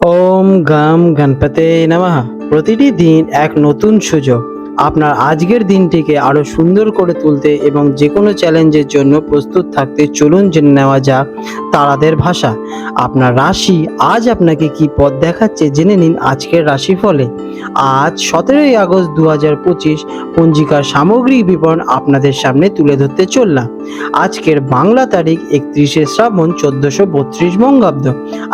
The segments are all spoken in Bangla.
ওম গাম গণপতে নমঃ। প্রতিটি দিন এক নতুন সুযোগ আপনার আজকের দিনটিকে আরো সুন্দর করে তুলতে এবং যে কোনো চ্যালেঞ্জের জন্য প্রস্তুত থাকতে চলুন জেনে নেওয়া যাক তারাদের ভাষা। আপনার রাশি আজ আপনাকে কি পথ দেখাচ্ছে জেনে নিন আজকের রাশিফলে। আজ 17ই আগস্ট 2025 পঞ্জিকার সামগ্রিক বিবরণ আপনাদের সামনে তুলে ধরতে চললাম। আজকের বাংলা তারিখ 31শে শ্রাবণ 1432 বঙ্গাব্দ।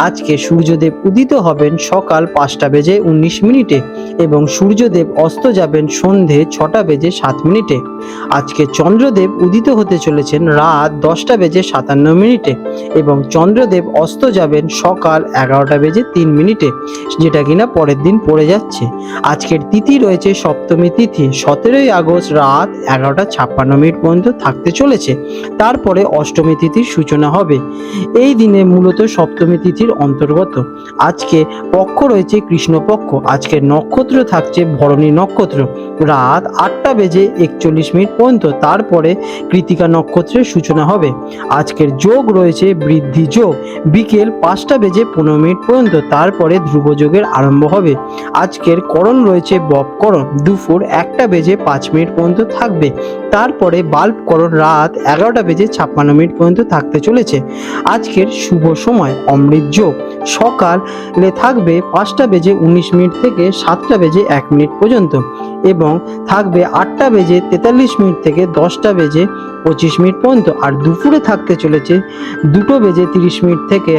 আজকে সূর্যদেব উদিত হবেন সকাল 5টা বেজে 19 মিনিটে এবং সূর্যদেব অস্ত যাবেন সন্ধে 6টা বেজে 7 মিনিটে। আজকে চন্দ্রদেব উদিত হতে চলেছেন রাত 10টা বেজে 57 মিনিটে এবং চন্দ্রদেব অস্ত যাবেন সকাল 11টা বেজে 3 মিনিটে, যেটা কিনা পরের দিন পড়ে যাচ্ছে। আজকের তিথি রয়েছে সপ্তমী তিথি, 17ই আগস্ট রাত 11টা 56 মিনিট পর্যন্ত থাকতে চলেছে। তারপরে অষ্টমী তিথির সূচনা হবে। এই দিনে মূলত সপ্তমী তিথির অন্তর্গত। আজকে পক্ষ রয়েছে কৃষ্ণপক্ষ। আজকের নক্ষত্র থাকছে ভরণী নক্ষত্র রাত 8টা বেজে 41 মিনিট পর্যন্ত। তারপরে কৃতিকা নক্ষত্রের সূচনা হবে। আজকের যোগ রয়েছে বৃদ্ধি যোগ বিকেল 5টা বেজে 15 মিনিট পর্যন্ত। তারপরে ধ্রুব যোগের আরম্ভ হবে। আজকের করণ রয়েছে বপকরণ দুপুর 1টা বেজে 5 মিনিট পর্যন্ত থাকবে। তারপরে বাল্বকরণ রাত 11টা বেজে 56 মিনিট পর্যন্ত থাকতে চলেছে। আজকের শুভ সময় অমৃত যোগ সকালে থাকবে 5টা বেজে 19 মিনিট থেকে 7টা বেজে 1 মিনিট পর্যন্ত এবং থাকবে 8টা বেজে 43 মিনিট থেকে 10টা বেজে 25 মিনিট পর্যন্ত। আর দুপুরে থাকতে চলেছে 2টো বেজে 30 মিনিট থেকে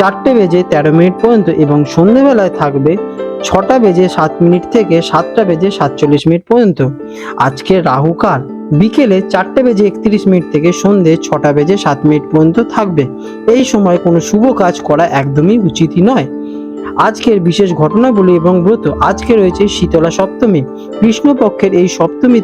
4টে বেজে 13 মিনিট পর্যন্ত এবং সন্ধেবেলায় থাকবে 6টা বেজে 7 মিনিট থেকে 7টা বেজে 47 মিনিট পর্যন্ত। আজকের রাহুকাল বিকেলে 4টা বেজে 31 মিনিট থেকে সন্ধে 6টা বেজে 7 মিনিট পর্যন্ত থাকবে। এই সময় কোনো শুভ কাজ করা একদমই উচিতই নয়। আজকের বিশেষ ঘটনাবলী এবং ব্রত। আজকে রয়েছে শীতলা সপ্তমী। কৃষ্ণপক্ষের এই সপ্তমী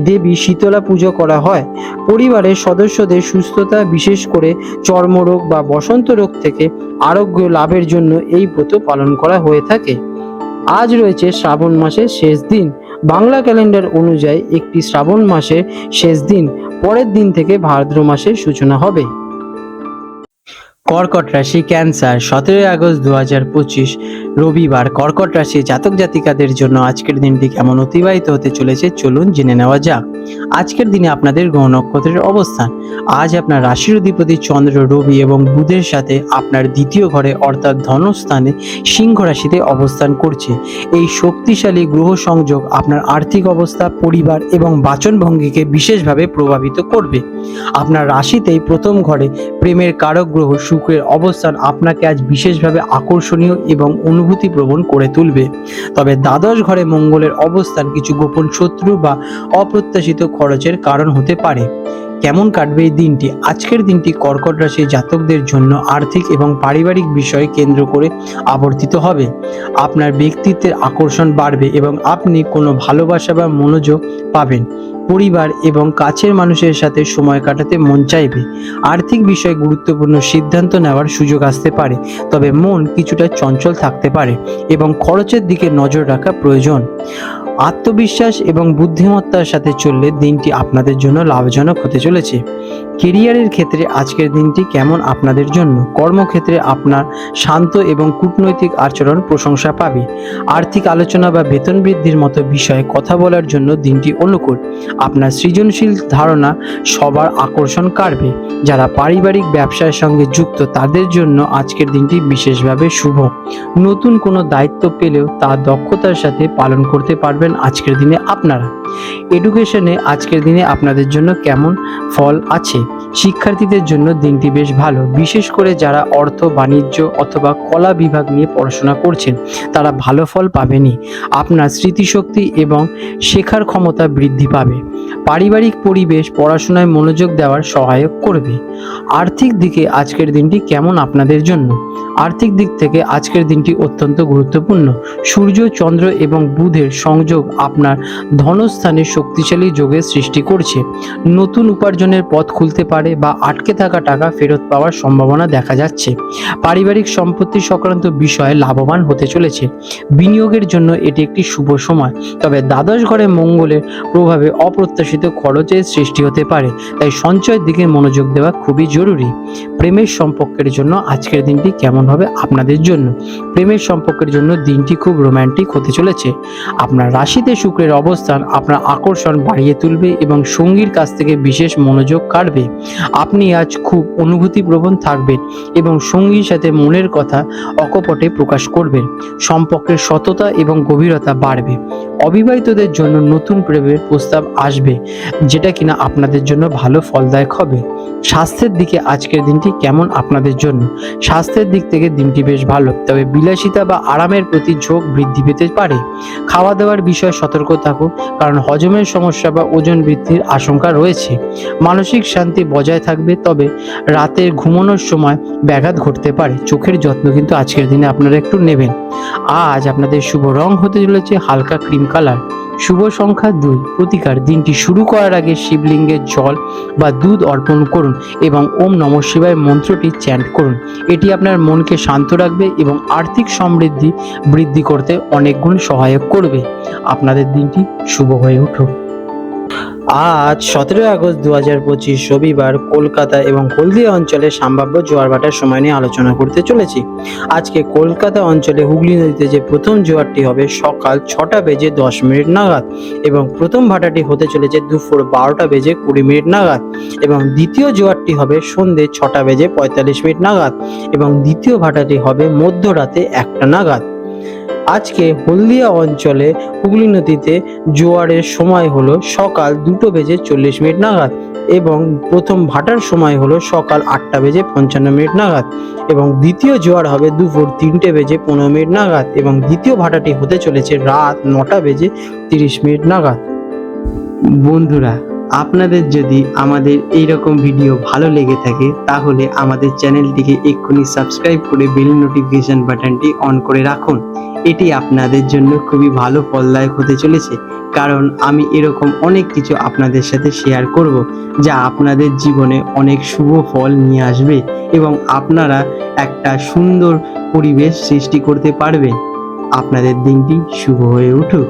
দেবী শীতলা পুজো করা হয়। পরিবারের সদস্যদের সুস্থতা, বিশেষ করে চর্মরোগ বা বসন্ত রোগ থেকে আরোগ্য লাভের জন্য এই ব্রত পালন করা হয়ে থাকে। আজ রয়েছে শ্রাবণ মাসের শেষ দিন। বাংলা ক্যালেন্ডার অনুযায়ী একটি শ্রাবণ মাসের শেষ দিন, পরের দিন থেকে ভাদ্র মাসের সূচনা হবে। কর্কট রাশি ক্যান্সার, 17ই আগস্ট 2025 রবিবার। কর্কট রাশি জাতক জাতিকাদের জন্য আজকের দিনটি কেমন অতিবাহিত হতে চলেছে চলুন জেনে নেওয়া যাক। আজকের দিনে আপনাদের গ্রহ নক্ষত্রের অবস্থান। আজ আপনার রাশির অধিপতি চন্দ্র, রবি এবং বুধের সাথে আপনার দ্বিতীয় ঘরে অর্থাৎ ধনস্থানে সিংহ রাশিতে অবস্থান করছে। এই শক্তিশালী গ্রহ সংযোগ আপনার আর্থিক অবস্থা, পরিবার এবং বাচনভঙ্গিকে বিশেষভাবে প্রভাবিত করবে। আপনার রাশিতেই প্রথম ঘরে প্রেমের কারক গ্রহ শুক্রের অবস্থান আপনাকে আজ বিশেষভাবে আকর্ষণীয় এবং অনুভূতিপ্রবণ করে তুলবে। তবে দ্বাদশ ঘরে মঙ্গলের অবস্থান কিছু গোপন শত্রু বা অপ্রত্যাশিত খরচের কারণ হতে পারে। কেমন কাটবে এই দিনটি? আজকের দিনটি কর্কট রাশির জাতকদের জন্য আর্থিক এবং পারিবারিক বিষয় কেন্দ্র করে আবর্তিত হবে। আপনার ব্যক্তিত্বের আকর্ষণ বাড়বে এবং আপনি কোনো ভালোবাসা বা মনোযোগ পাবেন। পরিবার এবং কাছের মানুষের সাথে সময় কাটাতে মন চাইবে। আর্থিক বিষয়ে গুরুত্বপূর্ণ সিদ্ধান্ত নেওয়ার সুযোগ আসতে পারে, তবে মন কিছুটা চঞ্চল থাকতে পারে এবং খরচের দিকে নজর রাখা প্রয়োজন। আত্মবিশ্বাস এবং বুদ্ধিমত্তার সাথে চললে দিনটি আপনাদের জন্য লাভজনক হতে চলেছে। কেরিয়ারের ক্ষেত্রে আজকের দিনটি কেমন আপনাদের জন্য? কর্মক্ষেত্রে আপনার শান্ত এবং কূটনৈতিক আচরণ প্রশংসা পাবে। আর্থিক আলোচনা বা বেতন বৃদ্ধির মতো বিষয়ে কথা বলার জন্য দিনটি অনুকূল। আপনার সৃজনশীল ধারণা সবার আকর্ষণ কাড়বে। যারা পারিবারিক ব্যবসার সঙ্গে যুক্ত তাদের জন্য আজকের দিনটি বিশেষভাবে শুভ। নতুন কোনো দায়িত্ব পেলেও তা দক্ষতার সাথে পালন করতে পারবেন আজকের দিনে আপনারা। এডুকেশনে আজকের দিনে আপনাদের জন্য কেমন ফল আছে? শিক্ষার্থীদের জন্য দিনটি বেশ ভালো, বিশেষ করে যারা অর্থ, বাণিজ্য অথবা কলা বিভাগ নিয়ে পড়াশোনা করছেন তারা ভালো ফল পাবেনই। আপনার স্মৃতিশক্তি এবং শেখার ক্ষমতা বৃদ্ধি পাবে। পারিবারিক পরিবেশ পড়াশোনায় মনোযোগ দেওয়ার সহায়ক করবে। আর্থিক দিকে আজকের দিনটি কেমন আপনাদের জন্য? আর্থিক দিক থেকে আজকের দিনটি অত্যন্ত গুরুত্বপূর্ণ। সূর্য, চন্দ্র এবং বুধের সংযোগ আপনার ধনস্থানে শক্তিশালী যোগের সৃষ্টি করছে। নতুন উপার্জনের পথ খুলতে পারে বা আটকে থাকা টাকা ফেরত পাওয়ার সম্ভাবনা দেখা যাচ্ছে। পারিবারিক সম্পত্তি সংক্রান্ত বিষয়ে লাভবান হতে চলেছে। বিনিয়োগের জন্য এটি একটি শুভ সময়, তবে দ্বাদশ ঘরে মঙ্গলের প্রভাবে অপ্রত্যাশিত অপ্রত্যাশিত খরচের সৃষ্টি হতে পারে, তাই সঞ্চয়ের দিকে মনোযোগ দেওয়া খুবই জরুরি। প্রেমের সম্পর্কের জন্য আজকের দিনটি কেমন হবে আপনাদের জন্য? প্রেমের সম্পর্কের জন্য দিনটি খুব রোম্যান্টিক হতে চলেছে। আপনার রাশিতে শুক্রের অবস্থান আপনার আকর্ষণ বাড়িয়ে তুলবে এবং সঙ্গীর কাছ থেকে বিশেষ মনোযোগ কাড়বে। আপনি আজ খুব অনুভূতিপ্রবণ থাকবেন এবং সঙ্গীর সাথে মনের কথা অকপটে প্রকাশ করবেন। সম্পর্কের সততা এবং গভীরতা বাড়বে। অবিবাহিতদের জন্য নতুন প্রেমের প্রস্তাব আসবে, যেটা কিনা আপনাদের জন্য ভালো ফলদায়ক হবে। স্বাস্থ্যের দিকে আজকের দিনটি কেমন আপনাদের জন্য? স্বাস্থ্যের দিক থেকে দিনটি বেশ ভালো, তবে বিলাসিতা বা আরামের প্রতি ঝোঁক বৃদ্ধি পেতে পারে। খাওয়া দাওয়ার বিষয়ে সতর্ক থাকুন, কারণ হজমের সমস্যা বা ওজন বৃদ্ধির আশঙ্কা রয়েছে। মানসিক শান্তি বজায় থাকবে, তবে রাতের ঘুমানোর সময় ব্যাঘাত ঘটতে পারে। চোখের যত্ন কিন্তু আজকের দিনে আপনারা একটু নেবেন। আজ আপনাদের শুভ রং হতে চলেছে হালকা ক্রিম কালার। শুভ সংখ্যা 2। প্রতিকার, দিনটি শুরু করার আগে শিবলিঙ্গে জল বা দুধ অর্পণ করুন এবং ওম নমঃ শিবায় মন্ত্রটি চ্যান্ট করুন। এটি আপনার মনকে শান্ত রাখবে এবং আর্থিক সমৃদ্ধি বৃদ্ধি করতে অনেক গুণ সহায়ক করবে। আপনাদের দিনটি শুভ হয়ে উঠুক। আজ 17 আগস্ট 2025 রবিবার কলকাতা এবং হলদিয়া অঞ্চলে সম্ভাব্য জোয়ার ভাটার সময় নিয়ে আলোচনা করতে চলেছি। আজকে কলকাতা অঞ্চলে হুগলি নদীতে যে প্রথম জোয়ারটি হবে সকাল 6:10 নাগাদ এবং প্রথম ভাটাটি হতে চলেছে দুপুর 12:20 নাগাদ এবং দ্বিতীয় জোয়ারটি হবে সন্ধ্যে 6:45 নাগাদ এবং দ্বিতীয় ভাটাটি হবে মধ্যরাতে 1টা নাগাদ। আজকে হলদিয়া অঞ্চলে হুগলি নদীতে জোয়ারের সময় হলো সকাল 2:40 নাগাদ এবং প্রথম ভাটার সময় হলো সকাল 8:55 নাগাদ এবং দ্বিতীয় জোয়ার হবে দুপুর 3:15 নাগাদ এবং দ্বিতীয় ভাটাটি হতে চলেছে রাত 9:30 নাগাদ। বন্ধুরা, আপনাদের যদি আমাদের এইরকম ভিডিও ভালো লেগে থাকে তাহলে আমাদের চ্যানেলটিকে এক্ষুনি সাবস্ক্রাইব করে বেল নোটিফিকেশন বাটনটি অন করে রাখুন। এটি আপনাদের জন্য খুবই ভালো ফলদায়ক হতে চলেছে, কারণ আমি এরকম অনেক কিছু আপনাদের সাথে শেয়ার করব যা আপনাদের জীবনে অনেক শুভ ফল নিয়ে আসবে এবং আপনারা একটা সুন্দর পরিবেশ সৃষ্টি করতে পারবেন। আপনাদের দিনটি শুভ হয়ে উঠুক।